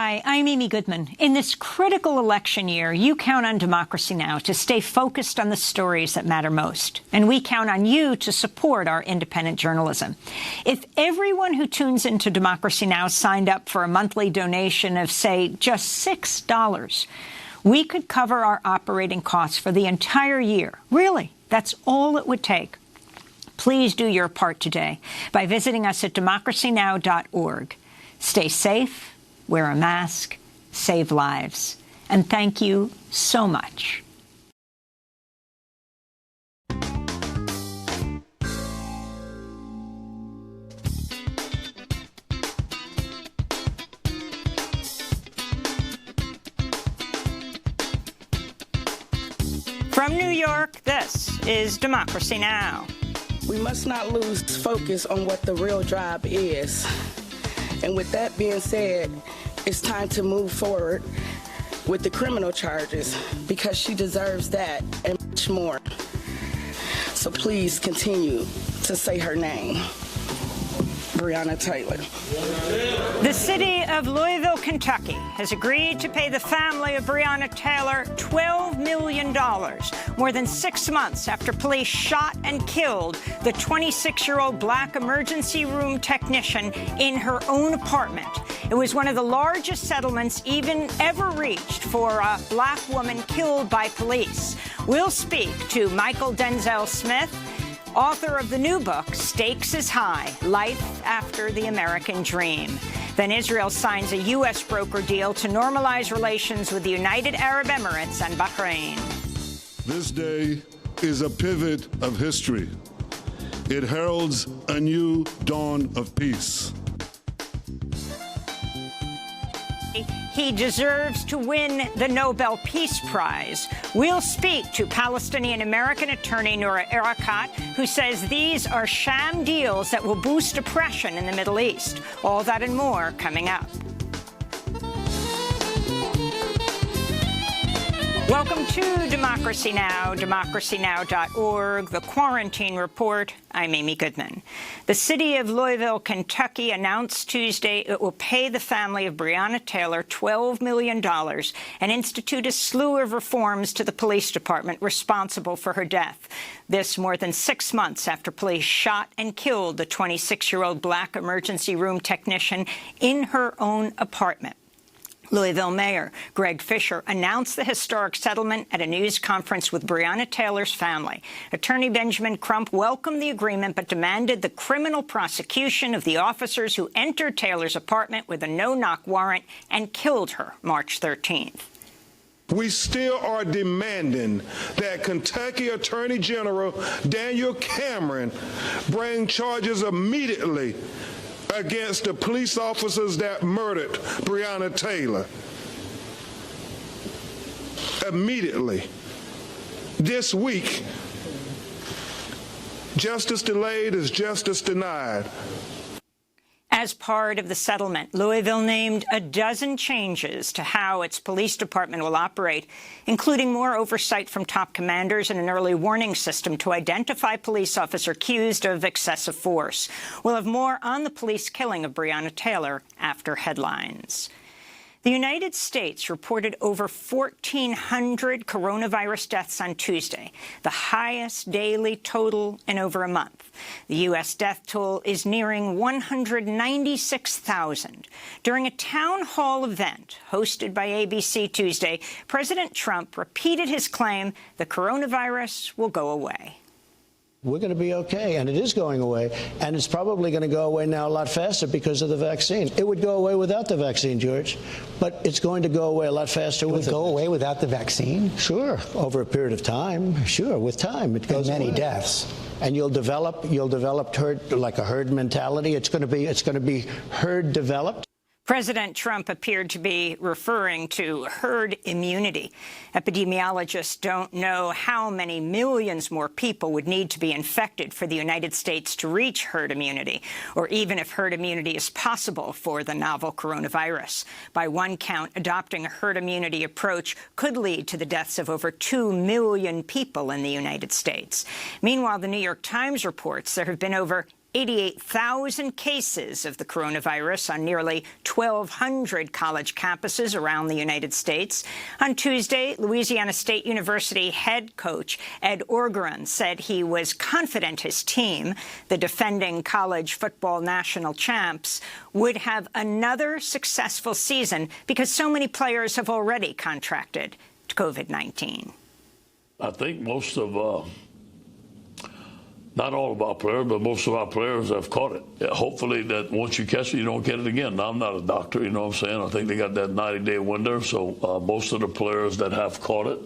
Hi, I'm Amy Goodman. In this critical election year, you count on Democracy Now! To stay focused on the stories that matter most. And we count on you to support our independent journalism. If everyone who tunes into Democracy Now! Signed up for a monthly donation of, say, just $6, we could cover our operating costs for the entire year. Really, that's all it would take. Please do your part today by visiting us at democracynow.org. Stay safe. Wear a mask, save lives, and thank you so much. From New York, this is Democracy Now! We must not lose focus on what the real job is. And with that being said, it's time to move forward with the criminal charges because she deserves that and much more. So please continue to say her name. Breonna Taylor. The city of Louisville, Kentucky has agreed to pay the family of Breonna Taylor $12 million, more than 6 months after police shot and killed the 26-year-old black emergency room technician in her own apartment. It was one of the largest settlements ever reached for a black woman killed by police. We'll speak to Michael Denzel Smith, author of the new book, Stakes is High, Life After the American Dream. Then Israel signs a U.S. broker deal to normalize relations with the United Arab Emirates and Bahrain. This day is a pivot of history. It heralds a new dawn of peace. He deserves to win the Nobel Peace Prize. We'll speak to Palestinian-American attorney Noura Erakat, who says these are sham deals that will boost oppression in the Middle East. All that and more coming up. Welcome to Democracy Now!, democracynow.org, The Quarantine Report. I'm Amy Goodman. The city of Louisville, Kentucky announced Tuesday it will pay the family of Breonna Taylor $12 million and institute a slew of reforms to the police department responsible for her death. This more than 6 months after police shot and killed the 26-year-old black emergency room technician in her own apartment. Louisville Mayor Greg Fisher announced the historic settlement at a news conference with Breonna Taylor's family. Attorney Benjamin Crump welcomed the agreement but demanded the criminal prosecution of the officers who entered Taylor's apartment with a no-knock warrant and killed her March 13th. We still are demanding that Kentucky Attorney General Daniel Cameron bring charges immediately against the police officers that murdered Breonna Taylor. Immediately. This week, justice delayed is justice denied. As part of the settlement, Louisville named a dozen changes to how its police department will operate, including more oversight from top commanders and an early warning system to identify police officers accused of excessive force. We'll have more on the police killing of Breonna Taylor after headlines. The United States reported over 1,400 coronavirus deaths on Tuesday, the highest daily total in over a month. The U.S. death toll is nearing 196,000. During a town hall event hosted by ABC Tuesday, President Trump repeated his claim the coronavirus will go away. We're going to be okay, and it is going away, and it's probably going to go away now a lot faster because of the vaccine. It would go away without the vaccine, George, but it's going to go away a lot faster with it. It would go away without the vaccine? Sure, over a period of time. Sure, with time it goes and many away. deaths. And you'll develop herd, like a herd mentality. It's going to be herd developed. President Trump appeared to be referring to herd immunity. Epidemiologists don't know how many millions more people would need to be infected for the United States to reach herd immunity, or even if herd immunity is possible for the novel coronavirus. By one count, adopting a herd immunity approach could lead to the deaths of over 2 million people in the United States. Meanwhile, the New York Times reports there have been over 88,000 cases of the coronavirus on nearly 1,200 college campuses around the United States. On Tuesday, Louisiana State University head coach Ed Orgeron said he was confident his team, the defending college football national champs, would have another successful season because so many players have already contracted COVID-19. I think most of, not all of our players, but most of our players have caught it. Yeah, hopefully that once you catch it, you don't get it again. Now, I'm not a doctor, you know what I'm saying? I think they got that 90-day window, so most of the players that have caught it,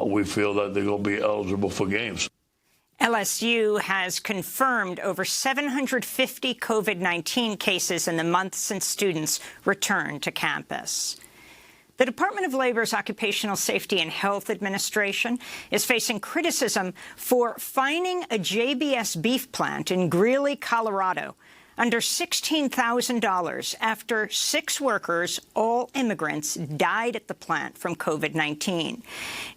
we feel that they're going to be eligible for games. LSU has confirmed over 750 COVID-19 cases in the month since students returned to campus. The Department of Labor's Occupational Safety and Health Administration is facing criticism for fining a JBS beef plant in Greeley, Colorado, under $16,000 after 6 workers, all immigrants, died at the plant from COVID-19.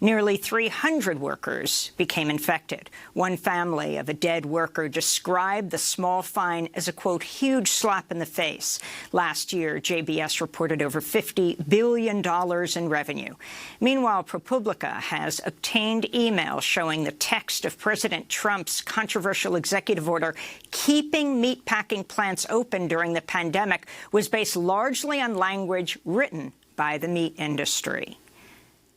Nearly 300 workers became infected. One family of a dead worker described the small fine as a, quote, huge slap in the face. Last year, JBS reported over $50 billion in revenue. Meanwhile, ProPublica has obtained emails showing the text of President Trump's controversial executive order keeping meatpacking plants open during the pandemic was based largely on language written by the meat industry.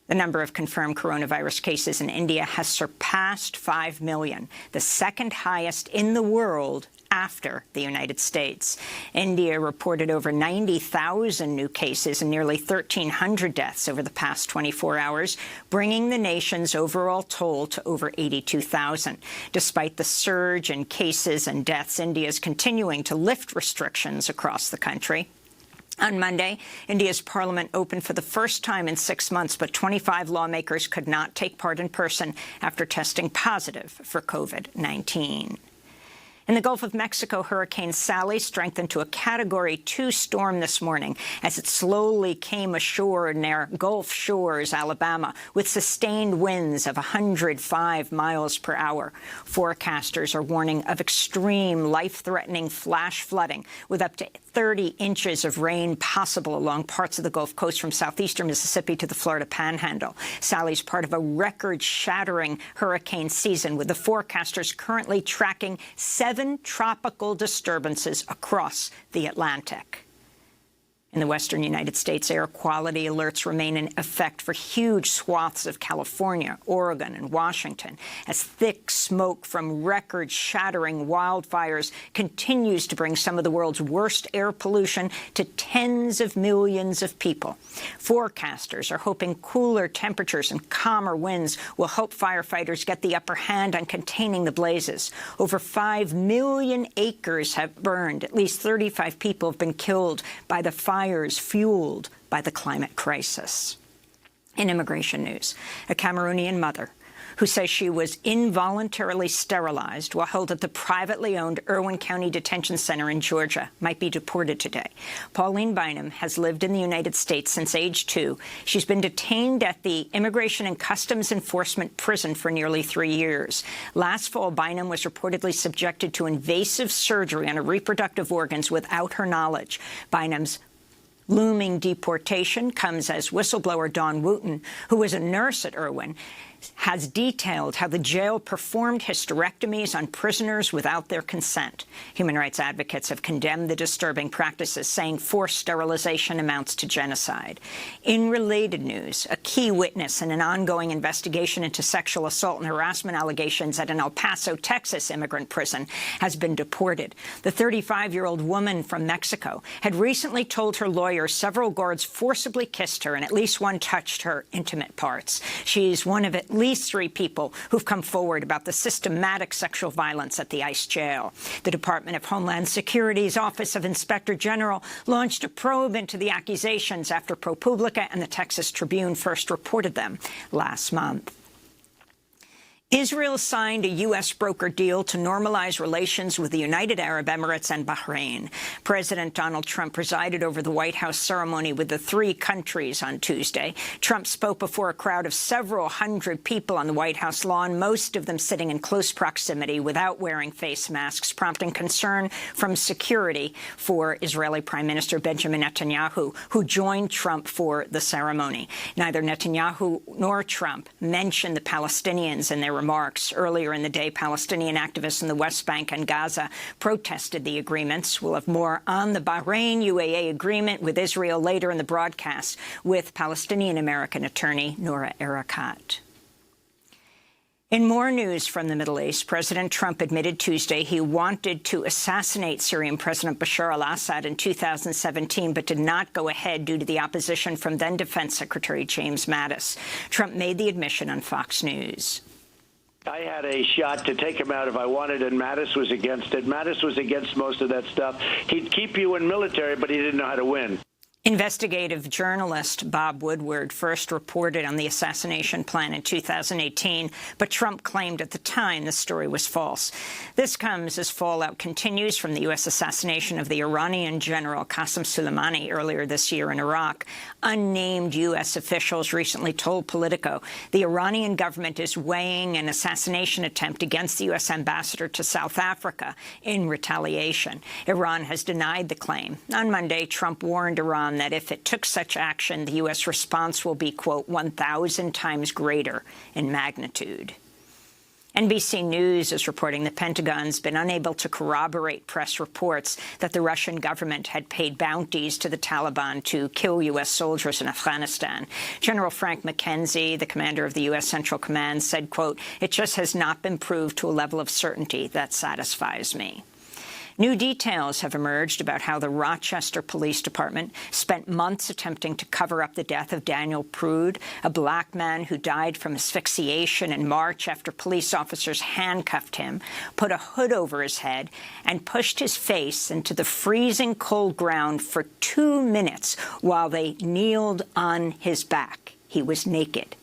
The number of confirmed coronavirus cases in India has surpassed 5 million, the second highest in the world after the United States. India reported over 90,000 new cases and nearly 1,300 deaths over the past 24 hours, bringing the nation's overall toll to over 82,000. Despite the surge in cases and deaths, India is continuing to lift restrictions across the country. On Monday, India's parliament opened for the first time in 6 months, but 25 lawmakers could not take part in person after testing positive for COVID-19. In the Gulf of Mexico, Hurricane Sally strengthened to a Category 2 storm this morning as it slowly came ashore near Gulf Shores, Alabama, with sustained winds of 105 miles per hour. Forecasters are warning of extreme, life-threatening flash flooding, with up to 30 inches of rain possible along parts of the Gulf Coast from southeastern Mississippi to the Florida Panhandle. Sally's part of a record-shattering hurricane season, with the forecasters currently tracking 7 tropical disturbances across the Atlantic. In the western United States, air quality alerts remain in effect for huge swaths of California, Oregon, and Washington, as thick smoke from record-shattering wildfires continues to bring some of the world's worst air pollution to tens of millions of people. Forecasters are hoping cooler temperatures and calmer winds will help firefighters get the upper hand on containing the blazes. Over 5 million acres have burned. At least 35 people have been killed by the fires fueled by the climate crisis. In immigration news, a Cameroonian mother who says she was involuntarily sterilized while held at the privately owned Irwin County Detention Center in Georgia might be deported today. Pauline Bynum has lived in the United States since age 2. She's been detained at the Immigration and Customs Enforcement prison for nearly 3 years. Last fall, Bynum was reportedly subjected to invasive surgery on her reproductive organs without her knowledge. Bynum's looming deportation comes as whistleblower Dawn Wooten, who was a nurse at Irwin, has detailed how the jail performed hysterectomies on prisoners without their consent. Human rights advocates have condemned the disturbing practices, saying forced sterilization amounts to genocide. In related news, a key witness in an ongoing investigation into sexual assault and harassment allegations at an El Paso, Texas immigrant prison has been deported. The 35-year-old woman from Mexico had recently told her lawyer several guards forcibly kissed her and at least one touched her intimate parts. She's one of at least 3 people who've come forward about the systematic sexual violence at the ICE jail. The Department of Homeland Security's Office of Inspector General launched a probe into the accusations after ProPublica and the Texas Tribune first reported them last month. Israel signed a U.S. broker deal to normalize relations with the United Arab Emirates and Bahrain. President Donald Trump presided over the White House ceremony with the three countries on Tuesday. Trump spoke before a crowd of several hundred people on the White House lawn, most of them sitting in close proximity without wearing face masks, prompting concern from security for Israeli Prime Minister Benjamin Netanyahu, who joined Trump for the ceremony. Neither Netanyahu nor Trump mentioned the Palestinians in their remarks. Earlier in the day, Palestinian activists in the West Bank and Gaza protested the agreements. We'll have more on the Bahrain-UAE agreement with Israel later in the broadcast with Palestinian-American attorney Noura Erakat. In more news from the Middle East, President Trump admitted Tuesday he wanted to assassinate Syrian President Bashar al-Assad in 2017, but did not go ahead due to the opposition from then-Defense Secretary James Mattis. Trump made the admission on Fox News. I had a shot to take him out if I wanted, and Mattis was against it. Mattis was against most of that stuff. He'd keep you in military, but he didn't know how to win. Investigative journalist Bob Woodward first reported on the assassination plan in 2018, but Trump claimed at the time the story was false. This comes as fallout continues from the U.S. assassination of the Iranian general Qasem Soleimani earlier this year in Iraq. Unnamed U.S. officials recently told Politico the Iranian government is weighing an assassination attempt against the U.S. ambassador to South Africa in retaliation. Iran has denied the claim. On Monday, Trump warned Iran that if it took such action, the U.S. response will be, quote, 1,000 times greater in magnitude. NBC News is reporting the Pentagon's been unable to corroborate press reports that the Russian government had paid bounties to the Taliban to kill U.S. soldiers in Afghanistan. General Frank McKenzie, the commander of the U.S. Central Command, said, quote, "It just has not been proved to a level of certainty that satisfies me." New details have emerged about how the Rochester Police Department spent months attempting to cover up the death of Daniel Prude, a black man who died from asphyxiation in March after police officers handcuffed him, put a hood over his head, and pushed his face into the freezing cold ground for 2 minutes while they kneeled on his back. He was naked.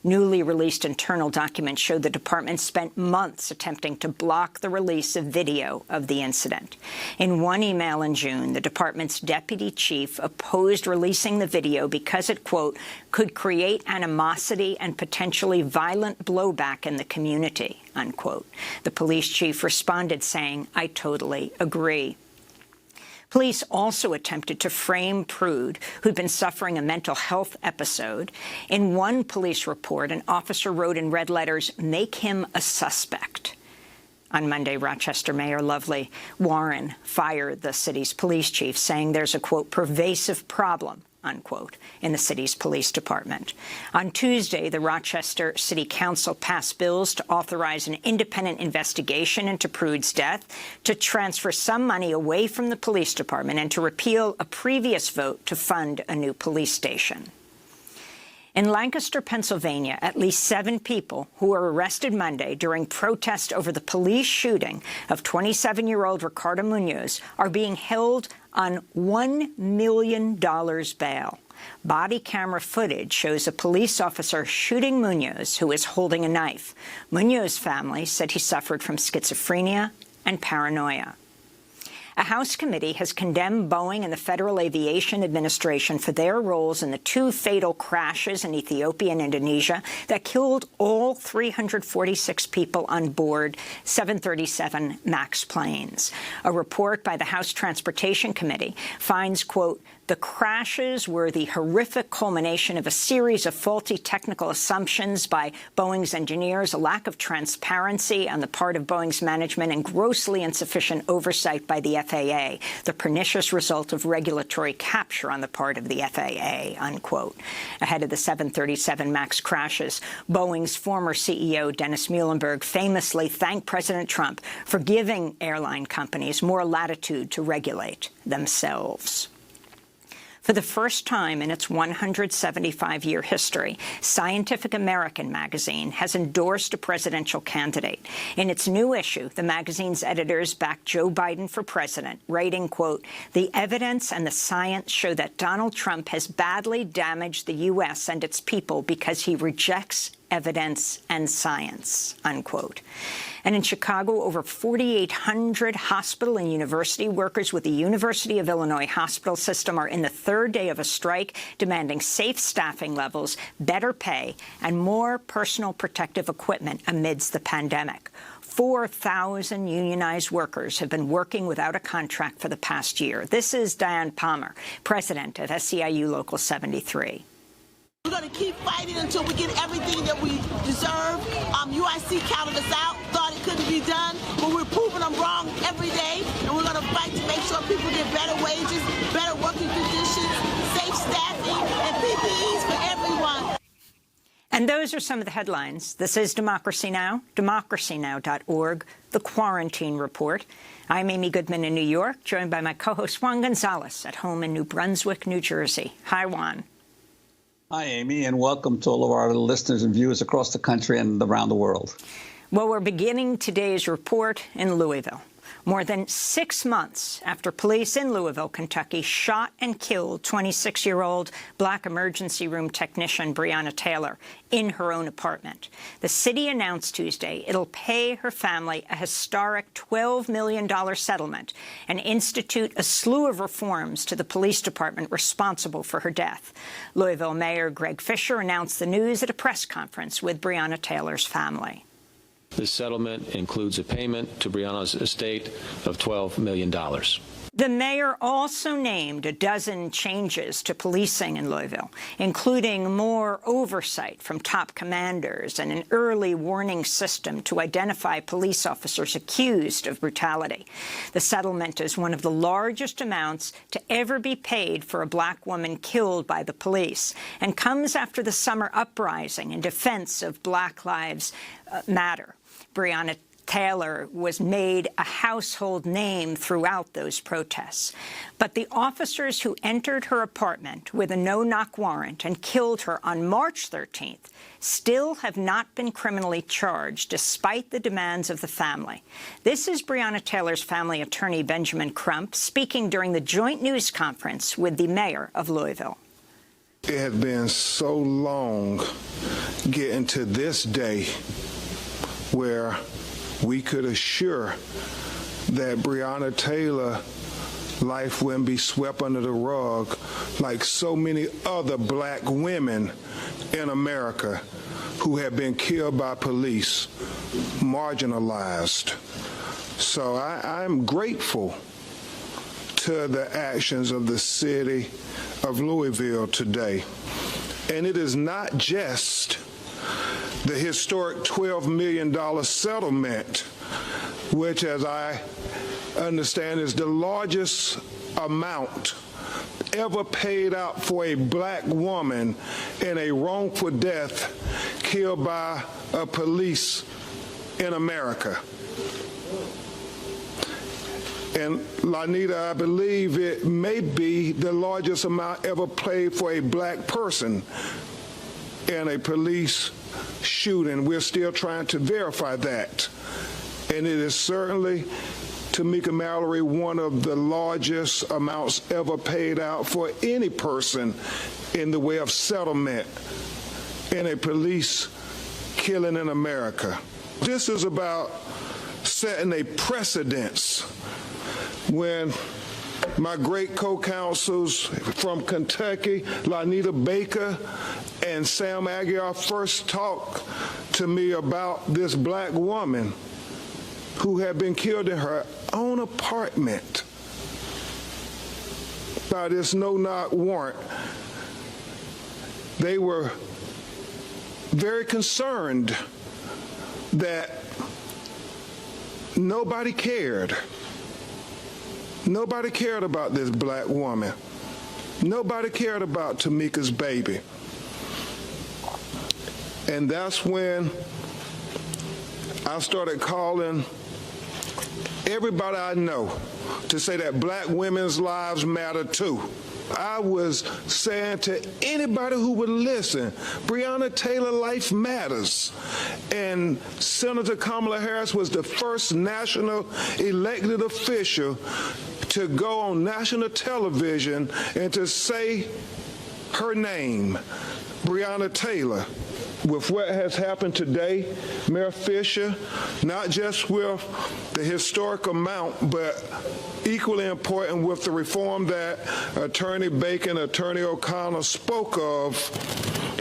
Newly released internal documents show the department spent months attempting to block the release of video of the incident. In one email in June, the department's deputy chief opposed releasing the video because it, quote, could create animosity and potentially violent blowback in the community, unquote. The police chief responded saying, "I totally agree." Police also attempted to frame Prude, who'd been suffering a mental health episode. In one police report, an officer wrote in red letters, "Make him a suspect." On Monday, Rochester Mayor Lovely Warren fired the city's police chief, saying there's a, quote, pervasive problem, unquote, in the city's police department. On Tuesday, the Rochester City Council passed bills to authorize an independent investigation into Prude's death, to transfer some money away from the police department, and to repeal a previous vote to fund a new police station. In Lancaster, Pennsylvania, at least 7 people who were arrested Monday during protest over the police shooting of 27-year-old Ricardo Munoz are being held on $1 million bail. Body camera footage shows a police officer shooting Munoz, who is holding a knife. Munoz's family said he suffered from schizophrenia and paranoia. A House committee has condemned Boeing and the Federal Aviation Administration for their roles in the 2 fatal crashes in Ethiopia and Indonesia that killed all 346 people on board 737 MAX planes. A report by the House Transportation Committee finds, quote, the crashes were the horrific culmination of a series of faulty technical assumptions by Boeing's engineers, a lack of transparency on the part of Boeing's management, and grossly insufficient oversight by the FAA, the pernicious result of regulatory capture on the part of the FAA, unquote. Ahead of the 737 MAX crashes, Boeing's former CEO, Dennis Muhlenberg, famously thanked President Trump for giving airline companies more latitude to regulate themselves. For the first time in its 175-year history, Scientific American magazine has endorsed a presidential candidate. In its new issue, the magazine's editors backed Joe Biden for president, writing, quote, the evidence and the science show that Donald Trump has badly damaged the U.S. and its people because he rejects evidence and science, unquote. And in Chicago, over 4,800 hospital and university workers with the University of Illinois hospital system are in the third day of a strike, demanding safe staffing levels, better pay, and more personal protective equipment amidst the pandemic. 4,000 unionized workers have been working without a contract for the past year. This is Diane Palmer, president of SEIU Local 73. We're going to keep fighting until we get everything that we deserve. UIC counted us out, thought it couldn't be done, but we're proving them wrong every day, and we're going to fight to make sure people get better wages, better working conditions, safe staffing, and PPEs for everyone. And those are some of the headlines. This is Democracy Now!, democracynow.org, The Quarantine Report. I'm Amy Goodman in New York, joined by my co-host Juan González at home in New Brunswick, New Jersey. Hi, Juan. Hi, Amy, and welcome to all of our listeners and viewers across the country and around the world. Well, we're beginning today's report in Louisville. More than 6 months after police in Louisville, Kentucky, shot and killed 26-year-old black emergency room technician Breonna Taylor in her own apartment. The city announced Tuesday it'll pay her family a historic $12 million settlement and institute a slew of reforms to the police department responsible for her death. Louisville Mayor Greg Fisher announced the news at a press conference with Breonna Taylor's family. This settlement includes a payment to Breonna's estate of $12 million. The mayor also named a dozen changes to policing in Louisville, including more oversight from top commanders and an early warning system to identify police officers accused of brutality. The settlement is one of the largest amounts to ever be paid for a black woman killed by the police and comes after the summer uprising in defense of Black Lives Matter. Breonna Taylor was made a household name throughout those protests. But the officers who entered her apartment with a no-knock warrant and killed her on March 13th still have not been criminally charged, despite the demands of the family. This is Breonna Taylor's family attorney, Benjamin Crump, speaking during the joint news conference with the mayor of Louisville. It has been so long getting to this day where we could assure that Breonna Taylor's life wouldn't be swept under the rug like so many other black women in America who have been killed by police, marginalized. So I'm grateful to the actions of the city of Louisville today. And it is not just the historic $12 million settlement, which, as I understand, is the largest amount ever paid out for a black woman in a wrongful death killed by a police in America. And Lanita, I believe it may be the largest amount ever paid for a black person in a police shooting. We're still trying to verify that. And it is certainly, Tamika Mallory, one of the largest amounts ever paid out for any person in the way of settlement in a police killing in America. This is about setting a precedence. When my great co-counsels from Kentucky, Lanita Baker and Sam Aguiar, first talked to me about this black woman who had been killed in her own apartment by this no-knock warrant, they were very concerned that nobody cared. Nobody cared about this black woman. Nobody cared about Tamika's baby. And that's when I started calling everybody I know to say that black women's lives matter too. I was saying to anybody who would listen, Breonna Taylor's life matters. And Senator Kamala Harris was the first national elected official to go on national television and to say her name, Breonna Taylor. with what has happened today, Mayor Fisher, not just with the historic amount, but equally important with the reform that Attorney Bacon, Attorney O'Connor spoke of,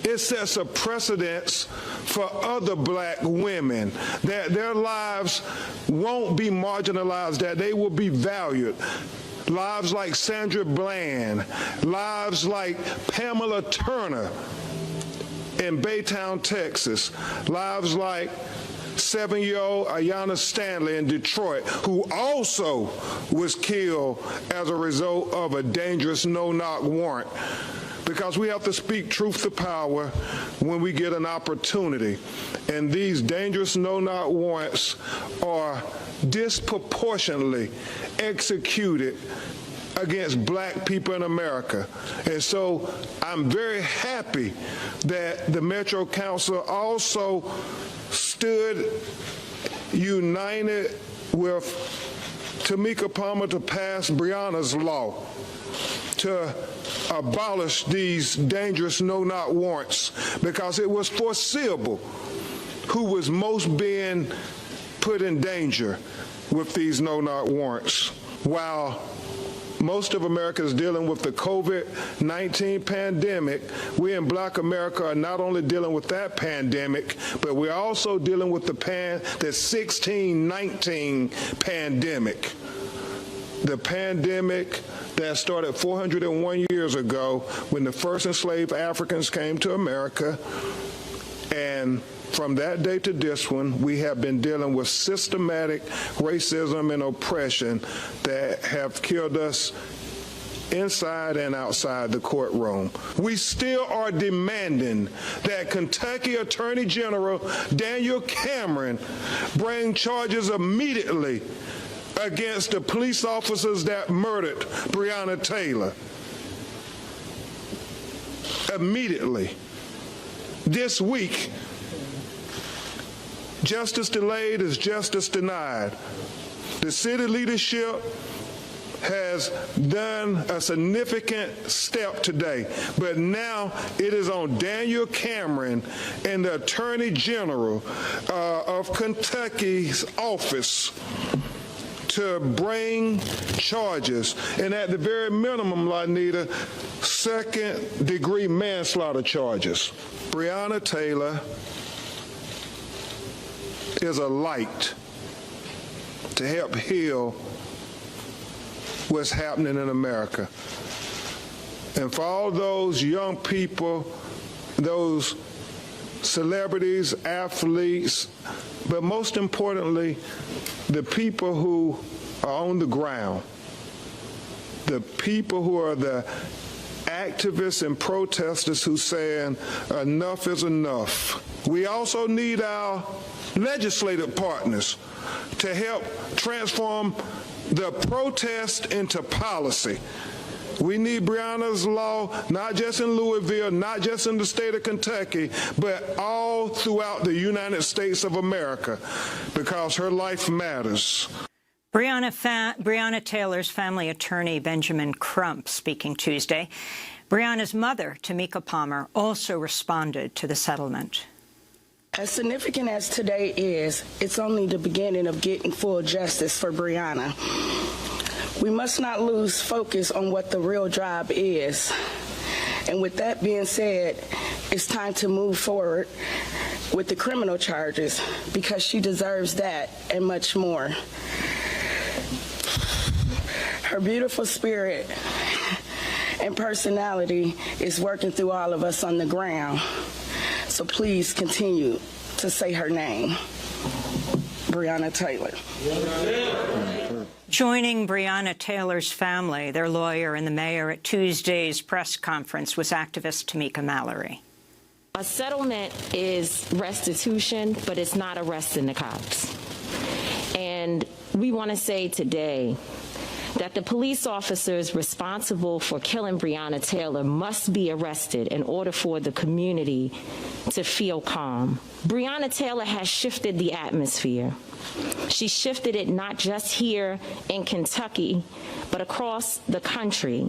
it sets a precedence for other black women, that their lives won't be marginalized, that they will be valued. Lives like Sandra Bland, lives like Pamela Turner in Baytown, Texas, lives like 7-year-old Ayanna Stanley in Detroit, who also was killed as a result of a dangerous no-knock warrant. Because we have to speak truth to power when we get an opportunity. And these dangerous no-knock warrants are disproportionately executed against black people in America. And so I'm very happy that the Metro Council also stood united with Tamika Palmer to pass Breonna's law to abolish these dangerous no-knock warrants, because it was foreseeable who was most being put in danger with these no-knock warrants. While most of America is dealing with the COVID-19 pandemic, we in Black America are not only dealing with that pandemic, but we're also dealing with the 1619 pandemic. The pandemic that started 401 years ago when the first enslaved Africans came to America. And from that day to this one, we have been dealing with systematic racism and oppression that have killed us inside and outside the courtroom. We still are demanding that Kentucky Attorney General Daniel Cameron bring charges immediately against the police officers that murdered Breonna Taylor. Immediately. This week, justice delayed is justice denied. The city leadership has done a significant step today, but now it is on Daniel Cameron and the Attorney General of Kentucky's office to bring charges, and at the very minimum, Lanita, second-degree manslaughter charges. Breonna Taylor is a light to help heal what's happening in America. And for all those young people, those celebrities, athletes, but most importantly, the people who are on the ground, the people who are the activists and protesters who saying enough is enough. We also need our legislative partners to help transform the protest into policy. We need Breonna's law, not just in Louisville, not just in the state of Kentucky, but all throughout the United States of America, because her life matters. Breonna Taylor's family attorney, Benjamin Crump, speaking Tuesday. Breonna's mother, Tamika Palmer, also responded to the settlement. As significant as today is, it's only the beginning of getting full justice for Breonna. We must not lose focus on what the real job is. And with that being said, it's time to move forward with the criminal charges, because she deserves that and much more. Her beautiful spirit and personality is working through all of us on the ground. So please continue to say her name, Breonna Taylor. Joining Breonna Taylor's family, their lawyer and the mayor at Tuesday's press conference was activist Tamika Mallory. A settlement is restitution, but it's not arresting the cops. And we want to say today that the police officers responsible for killing Breonna Taylor must be arrested in order for the community to feel calm. Breonna Taylor has shifted the atmosphere. She shifted it not just here in Kentucky, but across the country.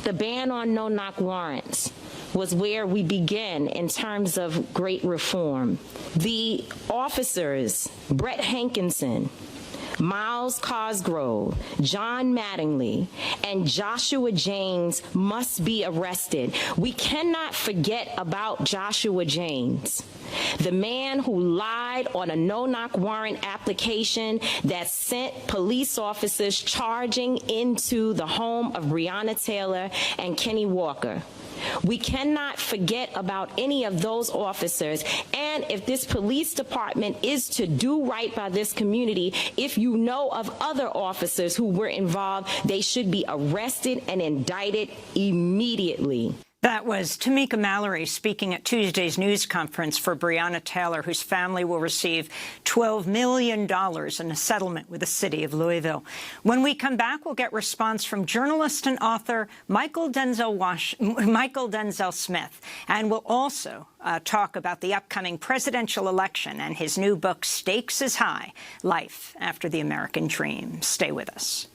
The ban on no-knock warrants was where we begin in terms of great reform. The officers, Brett Hankinson, Miles Cosgrove, John Mattingly, and Joshua James must be arrested. We cannot forget about Joshua James, the man who lied on a no-knock warrant application that sent police officers charging into the home of Breonna Taylor and Kenny Walker. We cannot forget about any of those officers. And if this police department is to do right by this community, if you know of other officers who were involved, they should be arrested and indicted immediately. That was Tamika Mallory speaking at Tuesday's news conference for Breonna Taylor, whose family will receive $12 million in a settlement with the city of Louisville. When we come back, we'll get response from journalist and author Michael Denzel Smith, and we'll also talk about the upcoming presidential election and his new book, Stakes is High, Life After the American Dream. Stay with us.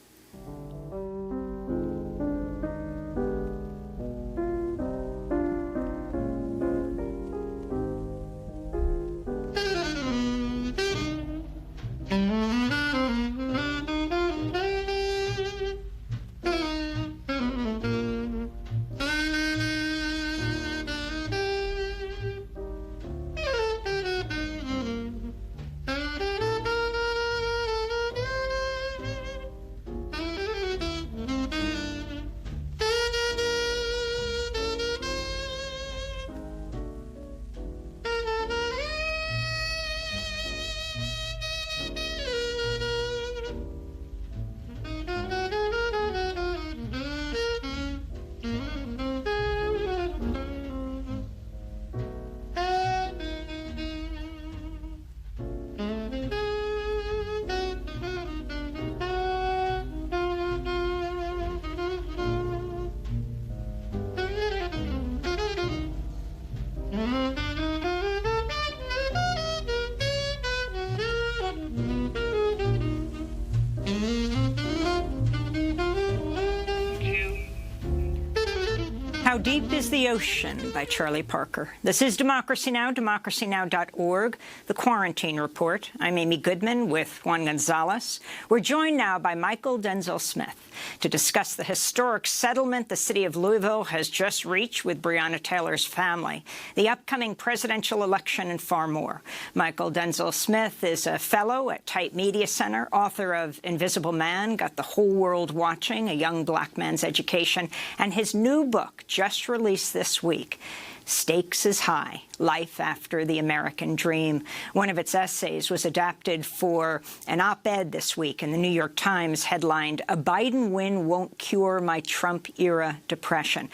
How Deep is the Ocean by Charlie Parker. This is Democracy Now!, democracynow.org, The Quarantine Report. I'm Amy Goodman with Juan González. We're joined now by Michael Denzel Smith to discuss the historic settlement the city of Louisville has just reached with Breonna Taylor's family, the upcoming presidential election, and far more. Michael Denzel Smith is a fellow at Type Media Center, author of Invisible Man, Got the Whole World Watching, A Young Black Man's Education, and his new book, just released this week, Stakes is High, Life After the American Dream. One of its essays was adapted for an op-ed this week in the New York Times headlined, A Biden Win Won't Cure My Trump-Era Depression.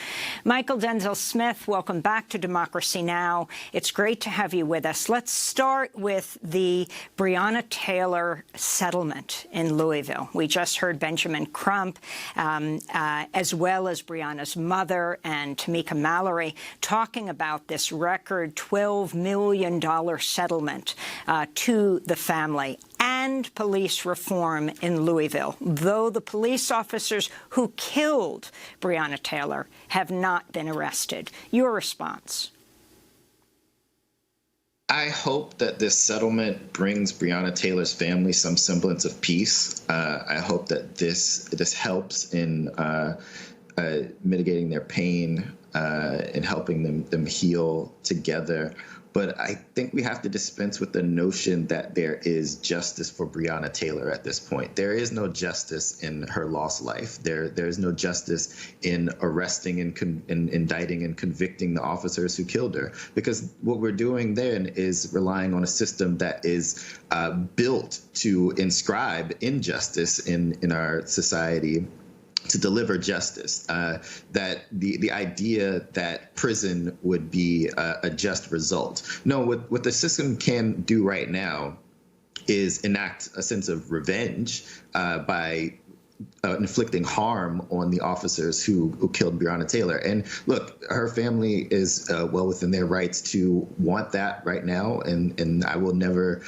Michael Denzel Smith, welcome back to Democracy Now! It's great to have you with us. Let's start with the Breonna Taylor settlement in Louisville. We just heard Benjamin Crump, as well as Breonna's mother and Tamika Mallory, talking about this record $12 million settlement to the family and police reform in Louisville, though the police officers who killed Breonna Taylor have not been arrested. Your response? I hope that this settlement brings Breonna Taylor's family some semblance of peace. I hope that this helps in mitigating their pain and helping them heal together. But I think we have to dispense with the notion that there is justice for Breonna Taylor at this point. There is no justice in her lost life. There is no justice in arresting and indicting and convicting the officers who killed her. Because what we're doing then is relying on a system that is built to inscribe injustice in our society, to deliver justice, that the idea that prison would be a just result. No, what the system can do right now is enact a sense of revenge by inflicting harm on the officers who killed Breonna Taylor. And look, her family is well within their rights to want that right now, and I will never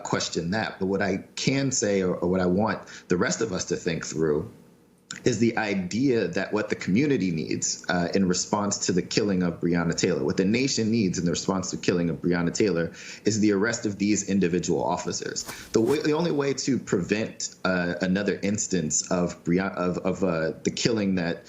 question that. But what I can say, or what I want the rest of us to think through, is the idea that what the community needs in response to the killing of Breonna Taylor, what the nation needs in the response to the killing of Breonna Taylor, is the arrest of these individual officers. The only way to prevent another instance of the killing that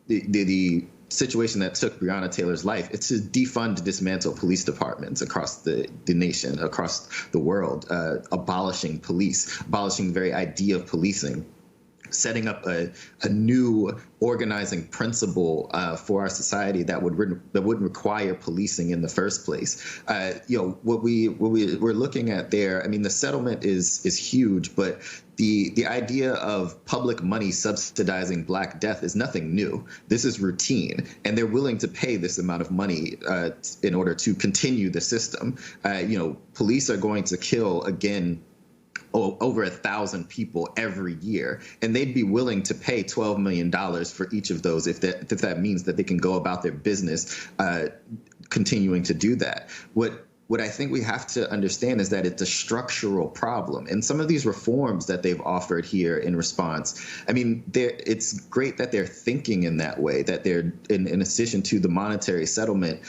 the situation that took Breonna Taylor's life, it's to defund, dismantle police departments across the nation, across the world, abolishing police, abolishing the very idea of policing, setting up a new organizing principle for our society that wouldn't require policing in the first place. What we're looking at there, I mean, the settlement is huge, but the idea of public money subsidizing Black death is nothing new. This is routine, and they're willing to pay this amount of money in order to continue the system. Police are going to kill again over 1,000 people every year, and they'd be willing to pay $12 million for each of those if that means that they can go about their business continuing to do that. What I think we have to understand is that it's a structural problem. And some of these reforms that they've offered here in response, I mean, it's great that they're thinking in that way, that they're, in addition to the monetary settlement,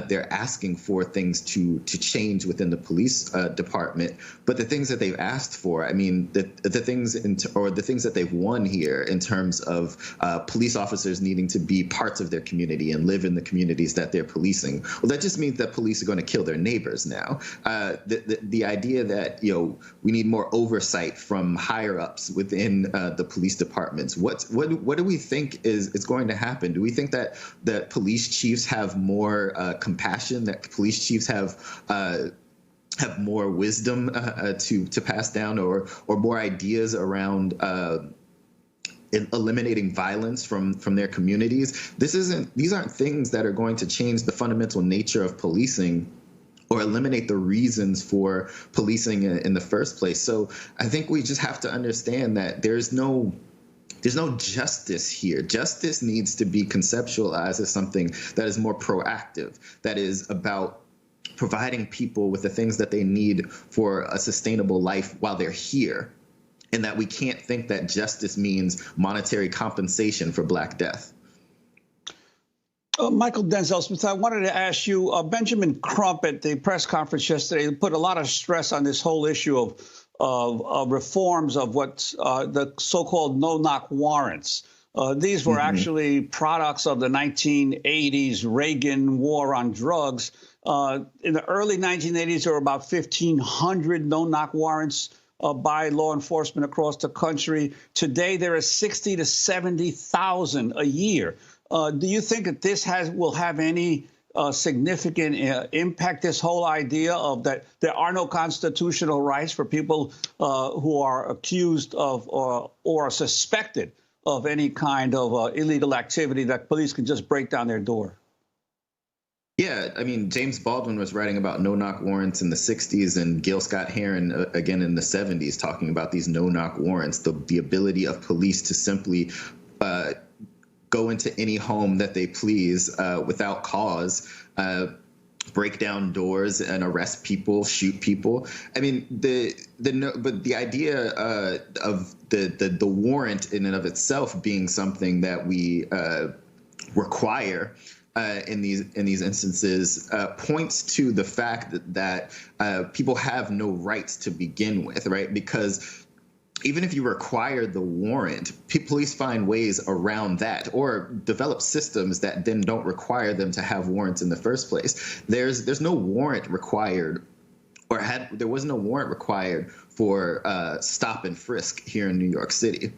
they're asking for things to change within the police department. But the things that they've asked for, I mean, the things that they've won here in terms of police officers needing to be parts of their community and live in the communities that they're policing, well, that just means that police are going to kill their neighbors now. The idea that we need more oversight from higher ups within the police departments. What do we think is going to happen? Do we think that police chiefs have more compassion? That police chiefs have more wisdom to pass down, or more ideas around eliminating violence from their communities? These aren't things that are going to change the fundamental nature of policing or eliminate the reasons for policing in the first place. So I think we just have to understand that there's no justice here. Justice needs to be conceptualized as something that is more proactive, that is about providing people with the things that they need for a sustainable life while they're here, and that we can't think that justice means monetary compensation for Black death. Michael Denzel Smith, I wanted to ask you, Benjamin Crump at the press conference yesterday put a lot of stress on this whole issue of reforms of what's the so-called no-knock warrants. These were actually products of the 1980s Reagan war on drugs. In the early 1980s, there were about 1,500 no-knock warrants by law enforcement across the country. Today, there are 60 to 70,000 a year. Do you think that this will have any significant impact, this whole idea of that there are no constitutional rights for people who are accused of or are suspected of any kind of illegal activity, that police can just break down their door? Yeah, I mean, James Baldwin was writing about no-knock warrants in the 60s, and Gil Scott-Heron again in the 70s, talking about these no-knock warrants, the ability of police to simply go into any home that they please without cause, break down doors and arrest people, shoot people. I mean, but the idea of the warrant in and of itself being something that we require in these instances points to the fact that people have no rights to begin with, right? Because even if you require the warrant, police find ways around that or develop systems that then don't require them to have warrants in the first place. There's no warrant required, there was no warrant required for stop and frisk here in New York City,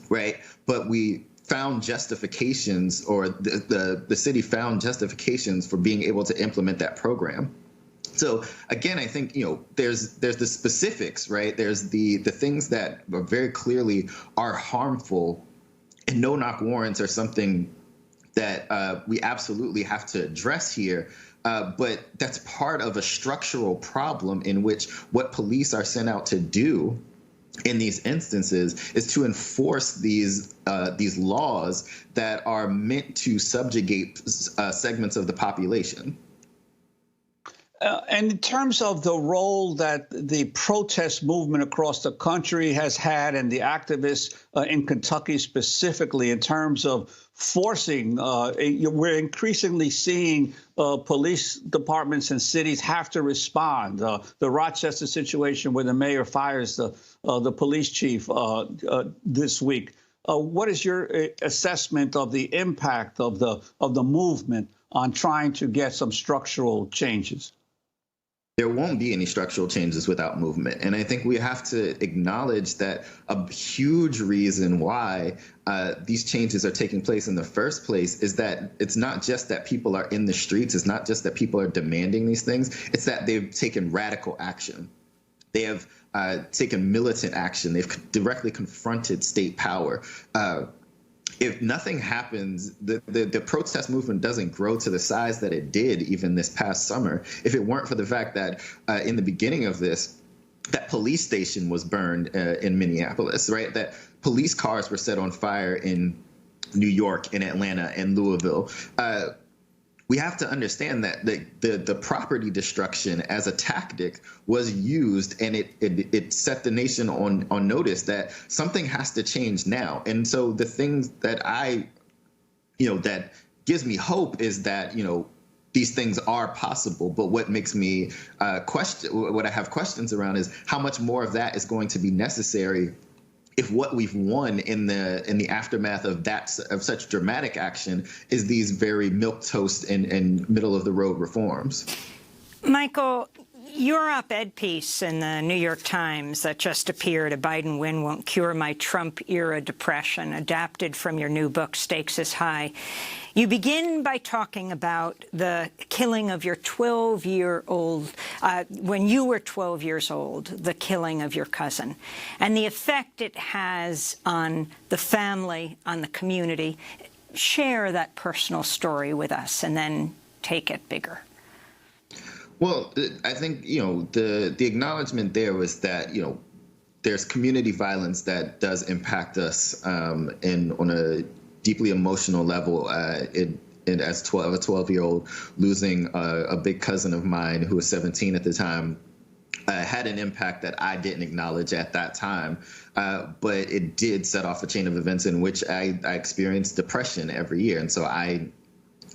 right? But we found justifications, or the city found justifications for being able to implement that program. So again, I think, there's the specifics, right? There's the things that very clearly are harmful, and no-knock warrants are something that we absolutely have to address here. But that's part of a structural problem in which what police are sent out to do in these instances is to enforce these laws that are meant to subjugate segments of the population. And in terms of the role that the protest movement across the country has had, and the activists in Kentucky specifically, in terms of forcing, we're increasingly seeing police departments and cities have to respond. The Rochester situation where the mayor fires the police chief this week. What is your assessment of the impact of the movement on trying to get some structural changes? There won't be any structural changes without movement. And I think we have to acknowledge that a huge reason why these changes are taking place in the first place is that it's not just that people are in the streets. It's not just that people are demanding these things. It's that they've taken radical action. They have taken militant action. They've directly confronted state power. If nothing happens, the protest movement doesn't grow to the size that it did even this past summer. If it weren't for the fact that in the beginning of this, that police station was burned in Minneapolis, right? That police cars were set on fire in New York, in Atlanta, and Louisville. We have to understand that the property destruction as a tactic was used, and it set the nation on notice that something has to change now. And so the things that that gives me hope is that, these things are possible. But what makes me what I have questions around is how much more of that is going to be necessary if what we've won in the aftermath of such dramatic action is these very milquetoast and middle of the road reforms. Michael, your op-ed piece in the New York Times that just appeared, "A Biden Win Won't Cure My Trump-Era Depression," adapted from your new book, Stakes is High. You begin by talking about the killing of your 12-year-old, when you were 12 years old, the killing of your cousin, and the effect it has on the family, on the community. Share that personal story with us and then take it bigger. Well, I think, the acknowledgement there was that, there's community violence that does impact us on a deeply emotional level. As a 12-year-old, losing a big cousin of mine who was 17 at the time had an impact that I didn't acknowledge at that time. But it did set off a chain of events in which I experienced depression every year. And so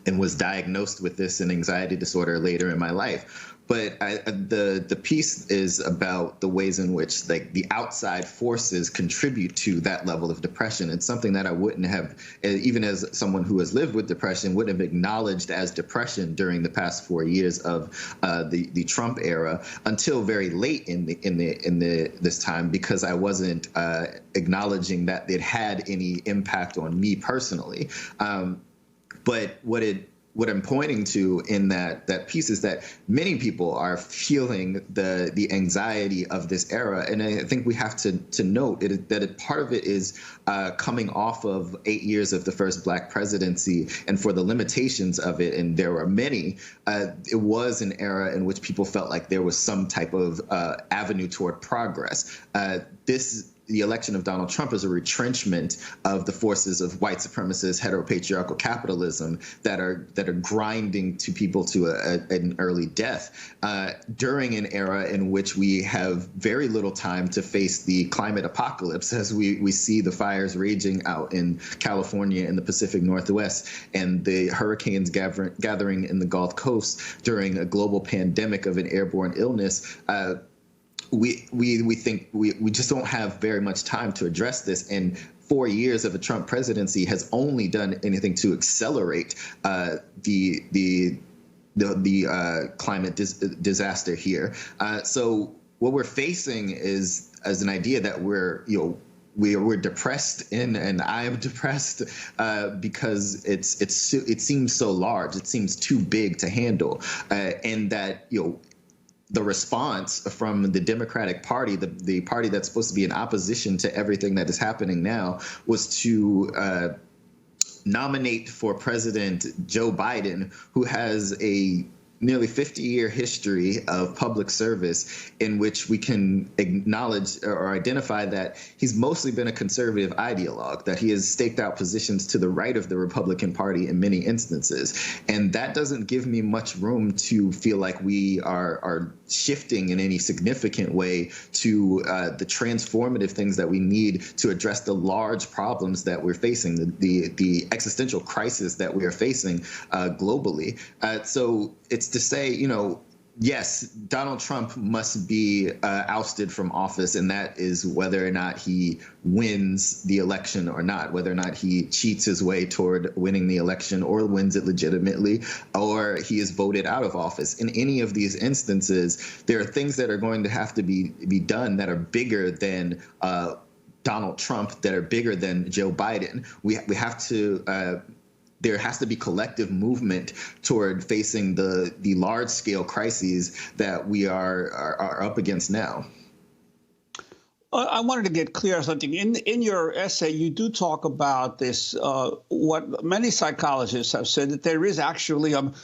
and was diagnosed with this an anxiety disorder later in my life. But the piece is about the ways in which the outside forces contribute to that level of depression. It's something that I wouldn't have, even as someone who has lived with depression, wouldn't have acknowledged as depression during the past 4 years of the Trump era until very late in this time, because I wasn't acknowledging that it had any impact on me personally. But what I'm pointing to in that piece is that many people are feeling the anxiety of this era. And I think we have to note that part of it is coming off of 8 years of the first Black presidency, and for the limitations of it, and there were many, it was an era in which people felt like there was some type of avenue toward progress. The election of Donald Trump is a retrenchment of the forces of white supremacist heteropatriarchal capitalism that are grinding to people to an early death during an era in which we have very little time to face the climate apocalypse, as we see the fires raging out in California and the Pacific Northwest, and the hurricanes gathering in the Gulf Coast during a global pandemic of an airborne illness. We think we just don't have very much time to address this, and 4 years of a Trump presidency has only done anything to accelerate the climate disaster here. So what we're facing is as an idea that we're depressed and I am depressed because it seems so large, it seems too big to handle, and that the response from the Democratic Party, the party that's supposed to be in opposition to everything that is happening now, was to nominate for president Joe Biden, who has a nearly 50-year history of public service in which we can acknowledge or identify that he's mostly been a conservative ideologue, that he has staked out positions to the right of the Republican Party in many instances. And that doesn't give me much room to feel like we are shifting in any significant way to the transformative things that we need to address the large problems that we're facing, the existential crisis that we are facing globally. So it's to say, yes, Donald Trump must be ousted from office, and that is whether or not he wins the election or not, whether or not he cheats his way toward winning the election or wins it legitimately, or he is voted out of office. In any of these instances, there are things that are going to have to be done that are bigger than Donald Trump, that are bigger than Joe Biden. We have to there has to be collective movement toward facing the large-scale crises that we are up against now. I wanted to get clear on something. In your essay, you do talk about this, what many psychologists have said, that there is actually an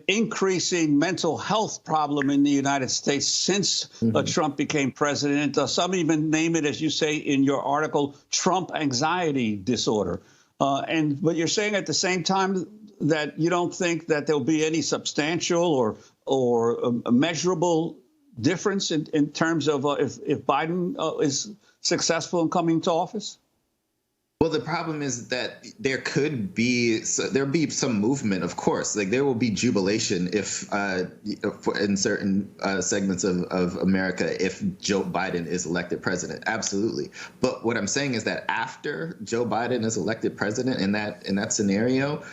increasing mental health problem in the United States since Trump became president. Some even name it, as you say in your article, Trump anxiety disorder. But you're saying at the same time that you don't think that there'll be any substantial or measurable difference in terms of if Biden is successful in coming to office? Well, the problem is that there'll be some movement, of course. Like there will be jubilation if in certain segments of America, if Joe Biden is elected president. Absolutely. But what I'm saying is that after Joe Biden is elected president in that scenario,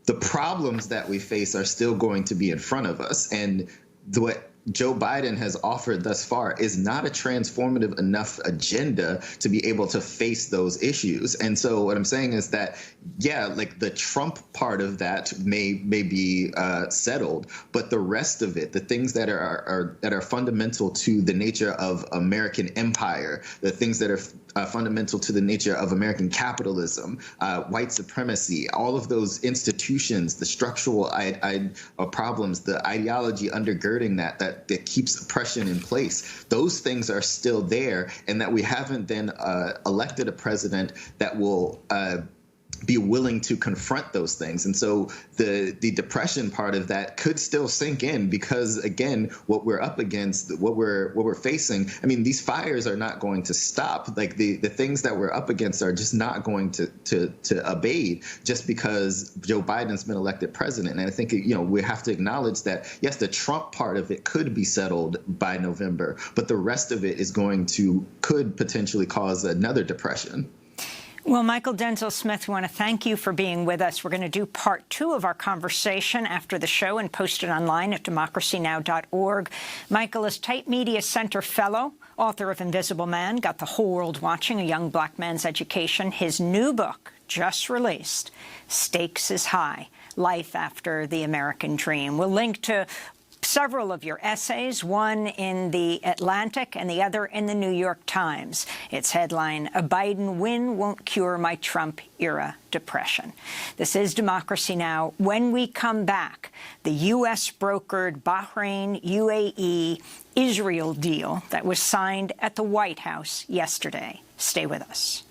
the problems that we face are still going to be in front of us. And what Joe Biden has offered thus far is not a transformative enough agenda to be able to face those issues. And so what I'm saying is that, yeah, like the Trump part of that may be settled, but the rest of it, the things that are fundamental to the nature of American empire, the things that are fundamental to the nature of American capitalism, white supremacy, all of those institutions, the structural problems, the ideology undergirding that keeps oppression in place, those things are still there, and that we haven't then elected a president that will be willing to confront those things. And so the depression part of that could still sink in because, again, what we're up against, what we're facing, I mean, these fires are not going to stop. Like the things that we're up against are just not going to abate just because Joe Biden's been elected president. And I think, we have to acknowledge that, yes, the Trump part of it could be settled by November, but the rest of it could potentially cause another depression. Well, Michael Denzel Smith, we want to thank you for being with us. We're going to do part 2 of our conversation after the show and post it online at democracynow.org. Michael is Tate Media Center Fellow, author of Invisible Man, Got the Whole World Watching, A Young Black Man's Education. His new book, just released, Stakes is High, Life After the American Dream. We'll link to several of your essays, one in The Atlantic and the other in the New York Times. Its headline, A Biden Win Won't Cure My Trump-Era Depression. This is Democracy Now! When we come back, the U.S.-brokered Bahrain-UAE-Israel deal that was signed at the White House yesterday. Stay with us.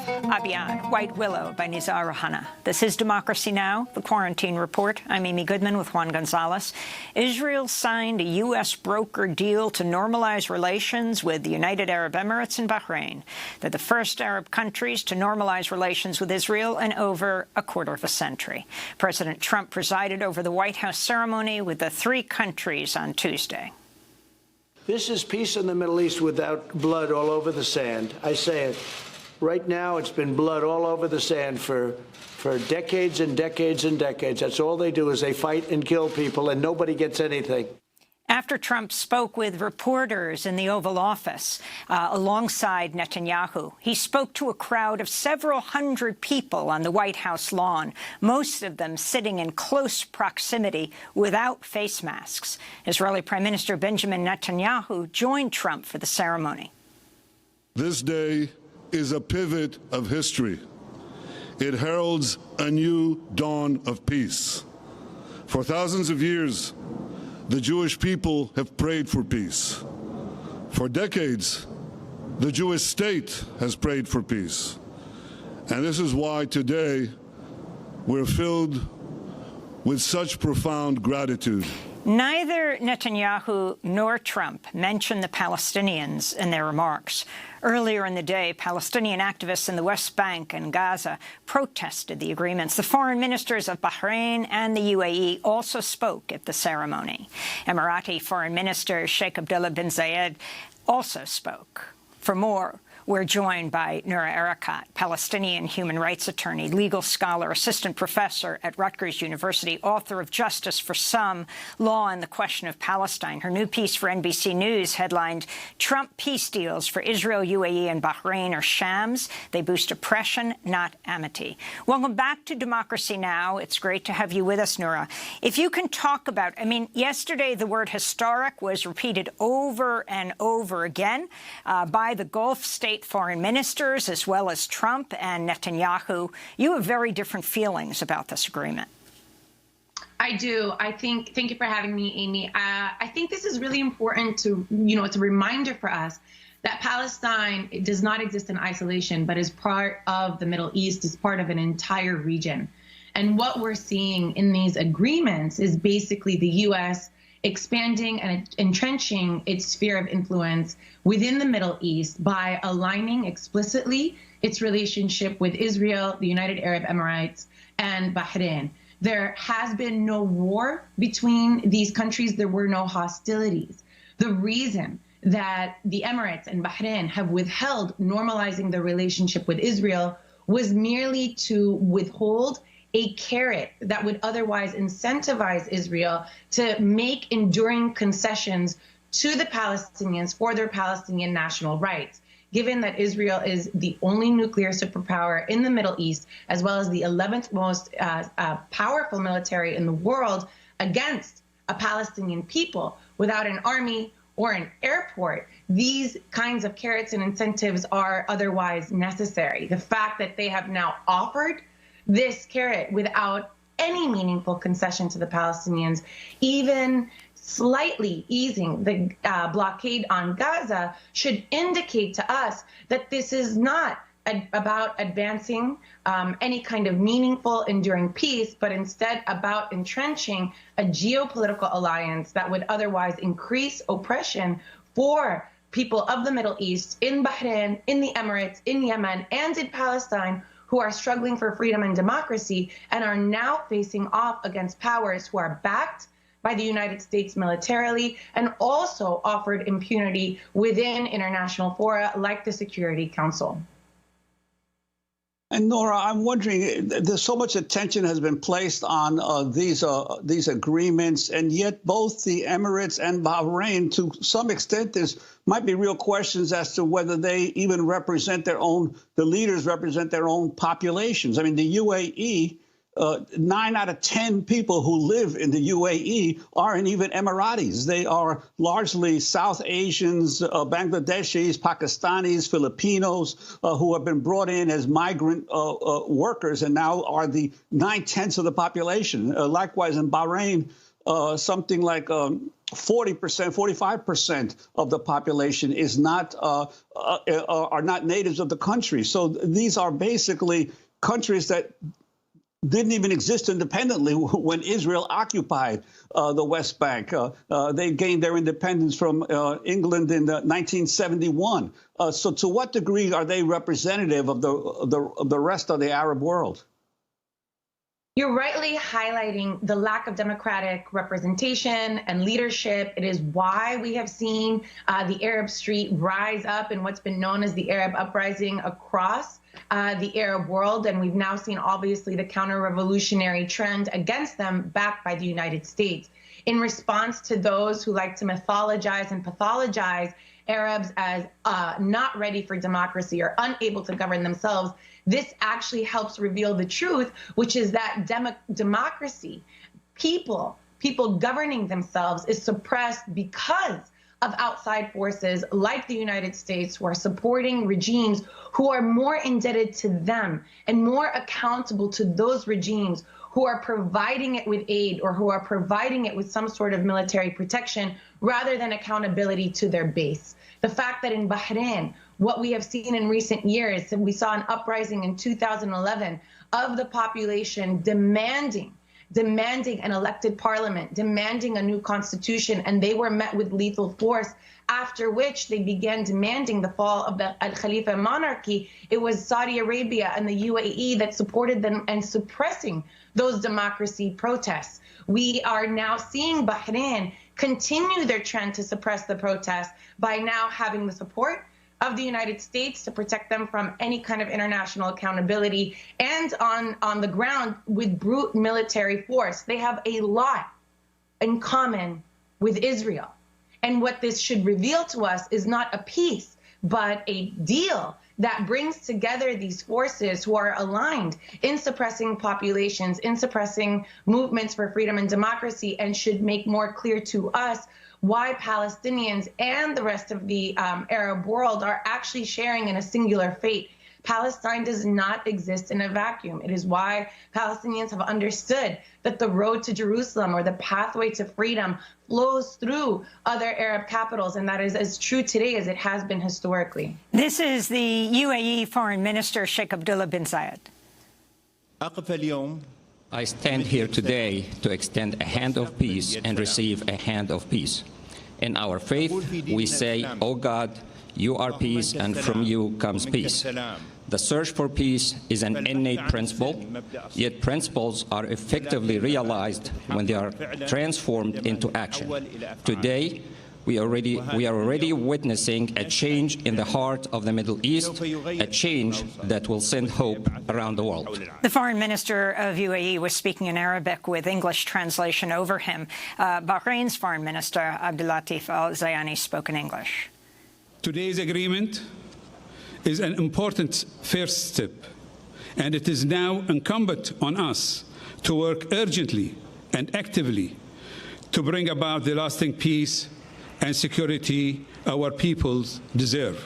Abiyad, White Willow by Nizar Rahana. This is Democracy Now!, the Quarantine Report. I'm Amy Goodman with Juan González. Israel signed a U.S. broker deal to normalize relations with the United Arab Emirates and Bahrain. They're the first Arab countries to normalize relations with Israel in over a quarter of a century. President Trump presided over the White House ceremony with the three countries on Tuesday. This is peace in the Middle East without blood all over the sand. I say it. Right now, it's been blood all over the sand for decades and decades and decades. That's all they do is they fight and kill people, and nobody gets anything. After Trump spoke with reporters in the Oval Office alongside Netanyahu, he spoke to a crowd of several hundred people on the White House lawn, most of them sitting in close proximity without face masks. Israeli Prime Minister Benjamin Netanyahu joined Trump for the ceremony. This day is a pivot of history. It heralds a new dawn of peace. For thousands of years, the Jewish people have prayed for peace. For decades, the Jewish state has prayed for peace. And this is why today we're filled with such profound gratitude. Neither Netanyahu nor Trump mentioned the Palestinians in their remarks. Earlier in the day, Palestinian activists in the West Bank and Gaza protested the agreements. The foreign ministers of Bahrain and the UAE also spoke at the ceremony. Emirati Foreign Minister Sheikh Abdullah bin Zayed also spoke. For more, we're joined by Noura Erakat, Palestinian human rights attorney, legal scholar, assistant professor at Rutgers University, author of Justice for Some, Law and the Question of Palestine. Her new piece for NBC News headlined, Trump peace deals for Israel, UAE and Bahrain are shams. They boost oppression, not amity. Welcome back to Democracy Now! It's great to have you with us, Noura. If you can talk about, yesterday the word historic was repeated over and over again by the Gulf state foreign ministers, as well as Trump and Netanyahu. You have very different feelings about this agreement. I do. Thank you for having me, Amy. I think this is really important to, it's a reminder for us that Palestine does not exist in isolation, but is part of the Middle East, is part of an entire region. And what we're seeing in these agreements is basically the U.S. expanding and entrenching its sphere of influence within the Middle East by aligning explicitly its relationship with Israel, the United Arab Emirates, and Bahrain. There has been no war between these countries. There were no hostilities. The reason that the Emirates and Bahrain have withheld normalizing their relationship with Israel was merely to withhold a carrot that would otherwise incentivize Israel to make enduring concessions to the Palestinians for their Palestinian national rights, given that Israel is the only nuclear superpower in the Middle East, as well as the 11th most powerful military in the world, against a Palestinian people without an army or an airport. These kinds of carrots and incentives are otherwise necessary. The fact that they have now offered this carrot without any meaningful concession to the Palestinians, even slightly easing the blockade on Gaza, should indicate to us that this is not about advancing any kind of meaningful, enduring peace, but instead about entrenching a geopolitical alliance that would otherwise increase oppression for people of the Middle East, in Bahrain, in the Emirates, in Yemen, and in Palestine, who are struggling for freedom and democracy and are now facing off against powers who are backed by the United States militarily and also offered impunity within international fora like the Security Council. And Noura, I'm wondering, there's so much attention has been placed on these agreements, and yet both the Emirates and Bahrain, to some extent, there might be real questions as to whether they even represent their own, the leaders represent their own populations. I mean, the UAE, 9 out of 10 people who live in the UAE aren't even Emiratis. They are largely South Asians, Bangladeshis, Pakistanis, Filipinos, who have been brought in as migrant workers and now are the 9/10 of the population. Likewise, in Bahrain, something like 40%, 45% of the population is not are not natives of the country. So these are basically countries that didn't even exist independently when Israel occupied the West Bank. They gained their independence from England in 1971. So to what degree are they representative of the rest of the Arab world? You're rightly highlighting the lack of democratic representation and leadership. It is why we have seen the Arab street rise up in what's been known as the Arab uprising across the Arab world. And we've now seen, obviously, the counter-revolutionary trend against them backed by the United States. In response to those who like to mythologize and pathologize Arabs as not ready for democracy or unable to govern themselves, this actually helps reveal the truth, which is that democracy, people governing themselves, is suppressed because of outside forces like the United States, who are supporting regimes who are more indebted to them and more accountable to those regimes who are providing it with aid or who are providing it with some sort of military protection rather than accountability to their base. The fact that in Bahrain, what we have seen in recent years, we saw an uprising in 2011 of the population demanding an elected parliament, demanding a new constitution, and they were met with lethal force, after which they began demanding the fall of the Al-Khalifa monarchy. It was Saudi Arabia and the UAE that supported them and suppressing those democracy protests. We are now seeing Bahrain continue their trend to suppress the protests by now having the support of the United States to protect them from any kind of international accountability, and on the ground with brute military force. They have a lot in common with Israel. And what this should reveal to us is not a peace, but a deal that brings together these forces who are aligned in suppressing populations, in suppressing movements for freedom and democracy, and should make more clear to us why Palestinians and the rest of the Arab world are actually sharing in a singular fate. Palestine does not exist in a vacuum. It is why Palestinians have understood that the road to Jerusalem, or the pathway to freedom, flows through other Arab capitals, and that is as true today as it has been historically. This is the UAE Foreign Minister, Sheikh Abdullah bin Zayed. I stand here today to extend a hand of peace and receive a hand of peace. In our faith, we say, "O God, you are peace, and from you comes peace." The search for peace is an innate principle, yet principles are effectively realized when they are transformed into action. Today, we are already witnessing a change in the heart of the Middle East, a change that will send hope around the world. The Foreign Minister of UAE was speaking in Arabic with English translation over him. Bahrain's Foreign Minister, Abdulatif Al-Zayani, spoke in English. Today's agreement is an important first step, and it is now incumbent on us to work urgently and actively to bring about the lasting peace and security our peoples deserve.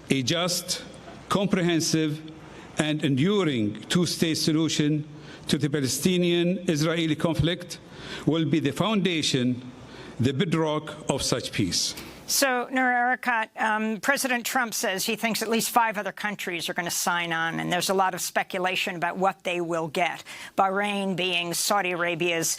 A just, comprehensive, and enduring two-state solution to the Palestinian-Israeli conflict will be the foundation, the bedrock of such peace. So, Nur Arakat, President Trump says he thinks at least 5 other countries are going to sign on, and there's a lot of speculation about what they will get. Bahrain being Saudi Arabia's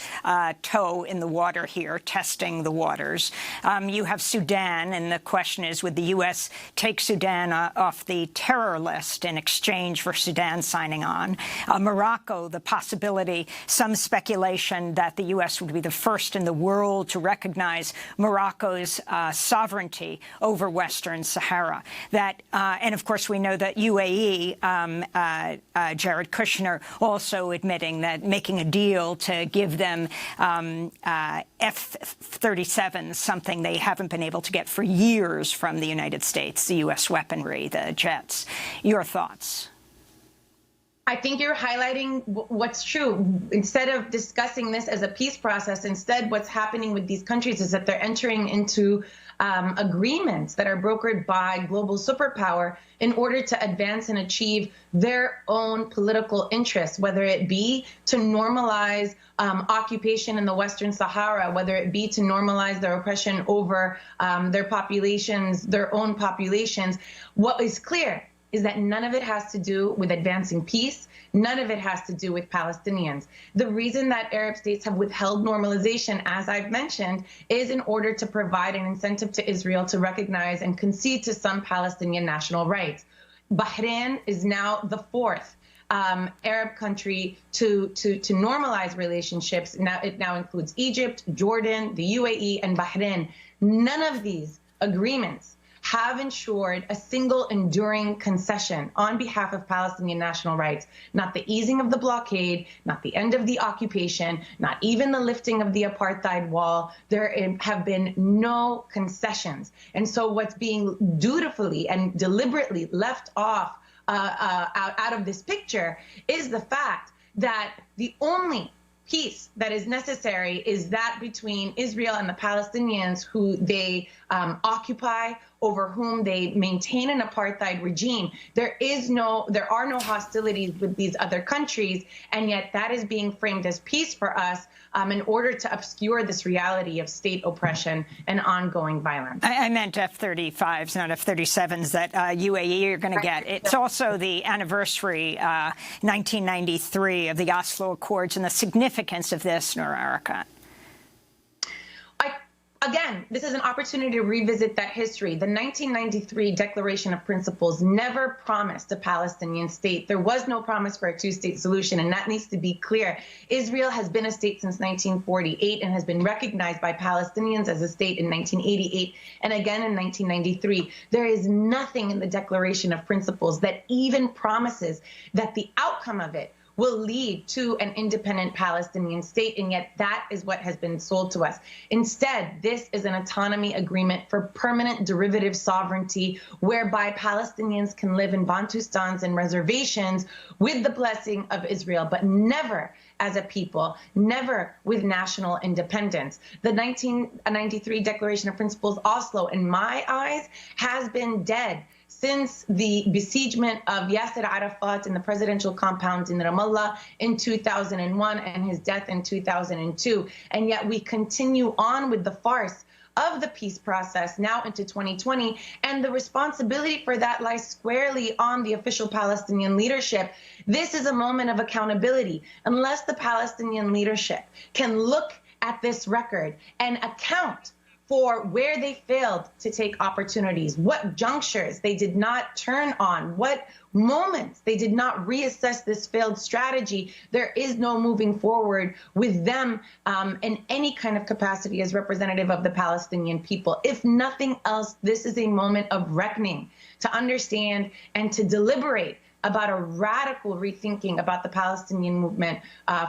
toe in the water here, testing the waters. You have Sudan, and the question is, would the U.S. take Sudan off the terror list in exchange for Sudan signing on? Morocco, the possibility, some speculation that the U.S. would be the first in the world to recognize Morocco's sovereignty over Western Sahara. And of course, we know that UAE, Jared Kushner, also admitting that making a deal to give them F-37s, something they haven't been able to get for years from the United States, the U.S. weaponry, the jets. Your thoughts? I think you're highlighting what's true. Instead of discussing this as a peace process, instead what's happening with these countries is that they're entering into agreements that are brokered by global superpower in order to advance and achieve their own political interests, whether it be to normalize occupation in the Western Sahara, whether it be to normalize their oppression over their populations, their own populations. What is clear is that none of it has to do with advancing peace. None of it has to do with Palestinians. The reason that Arab states have withheld normalization, as I've mentioned, is in order to provide an incentive to Israel to recognize and concede to some Palestinian national rights. Bahrain is now the fourth Arab country to normalize relationships. Now it now includes Egypt, Jordan, the UAE, and Bahrain. None of these agreements have ensured a single enduring concession on behalf of Palestinian national rights. Not the easing of the blockade, not the end of the occupation, not even the lifting of the apartheid wall. There have been no concessions. And so what's being dutifully and deliberately left off out of this picture is the fact that the only peace that is necessary is that between Israel and the Palestinians who they occupy, over whom they maintain an apartheid regime. There are no hostilities with these other countries, and yet that is being framed as peace for us in order to obscure this reality of state oppression and ongoing violence. I meant F-35s, not F-37s that UAE are going to get. It's also the anniversary, 1993, of the Oslo Accords and the significance of this, Noor Arakat. Again, this is an opportunity to revisit that history. The 1993 Declaration of Principles never promised a Palestinian state. There was no promise for a two-state solution, and that needs to be clear. Israel has been a state since 1948 and has been recognized by Palestinians as a state in 1988 and again in 1993. There is nothing in the Declaration of Principles that even promises that the outcome of it will lead to an independent Palestinian state, and yet that is what has been sold to us. Instead, this is an autonomy agreement for permanent derivative sovereignty, whereby Palestinians can live in Bantustans and reservations with the blessing of Israel, but never as a people, never with national independence. The 1993 Declaration of Principles, Oslo, in my eyes, has been dead since the besiegement of Yasser Arafat in the presidential compound in Ramallah in 2001 and his death in 2002. And yet we continue on with the farce of the peace process now into 2020, and the responsibility for that lies squarely on the official Palestinian leadership. This is a moment of accountability. Unless the Palestinian leadership can look at this record and account for where they failed to take opportunities, what junctures they did not turn on, what moments they did not reassess this failed strategy, there is no moving forward with them in any kind of capacity as representative of the Palestinian people. If nothing else, this is a moment of reckoning to understand and to deliberate about a radical rethinking about the Palestinian movement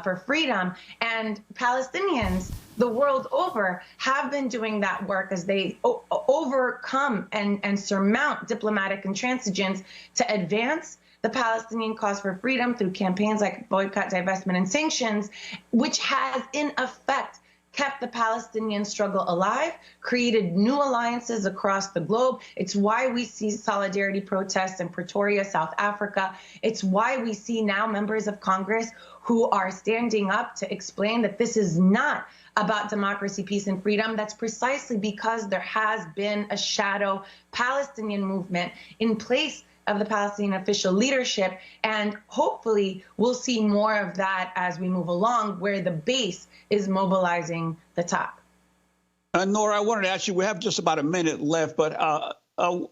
for freedom. And Palestinians the world over have been doing that work as they overcome and surmount diplomatic intransigence to advance the Palestinian cause for freedom through campaigns like boycott, divestment, and sanctions, which has in effect kept the Palestinian struggle alive, created new alliances across the globe. It's why we see solidarity protests in Pretoria, South Africa. It's why we see now members of Congress who are standing up to explain that this is not about democracy, peace, and freedom. That's precisely because there has been a shadow Palestinian movement in place of the Palestinian official leadership, and hopefully we'll see more of that as we move along, where the base is mobilizing the top. Nora, I wanted to ask you, we have just about a minute left, but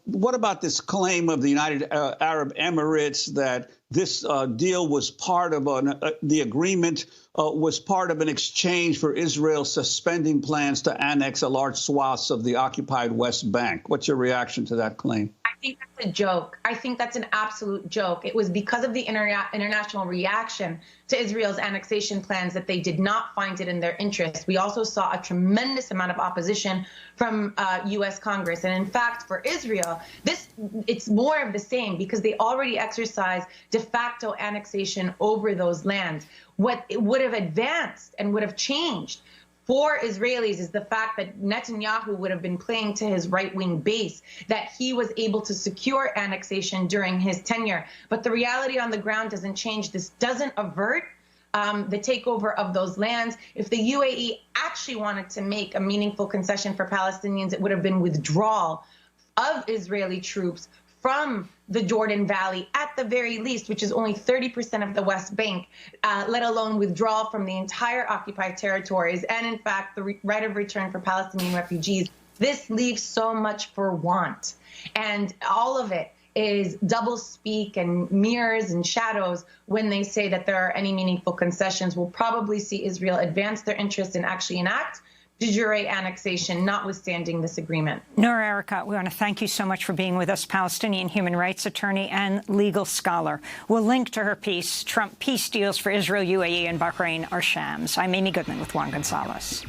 what about this claim of the United Arab Emirates that this deal was part of the agreement was part of an exchange for Israel suspending plans to annex a large swaths of the occupied West Bank? What's your reaction to that claim? think that's a joke. I think that's an absolute joke. It was because of the international reaction to Israel's annexation plans that they did not find it in their interest. We also saw a tremendous amount of opposition from U.S. Congress. And in fact, for Israel, it's more of the same because they already exercised de facto annexation over those lands. What it would have advanced and would have changed for Israelis is the fact that Netanyahu would have been playing to his right-wing base, that he was able to secure annexation during his tenure. But the reality on the ground doesn't change. This doesn't avert the takeover of those lands. If the UAE actually wanted to make a meaningful concession for Palestinians, it would have been withdrawal of Israeli troops from the Jordan Valley, at the very least, which is only 30% of the West Bank, let alone withdrawal from the entire occupied territories, and in fact, the right of return for Palestinian refugees. This leaves so much for want. And all of it is doublespeak and mirrors and shadows when they say that there are any meaningful concessions. We'll probably see Israel advance their interest and actually enact de jure annexation, notwithstanding this agreement. Noor Erekat, we want to thank you so much for being with us, Palestinian human rights attorney and legal scholar. We'll link to her piece, Trump Peace Deals for Israel, UAE, and Bahrain are shams. I'm Amy Goodman with Juan González.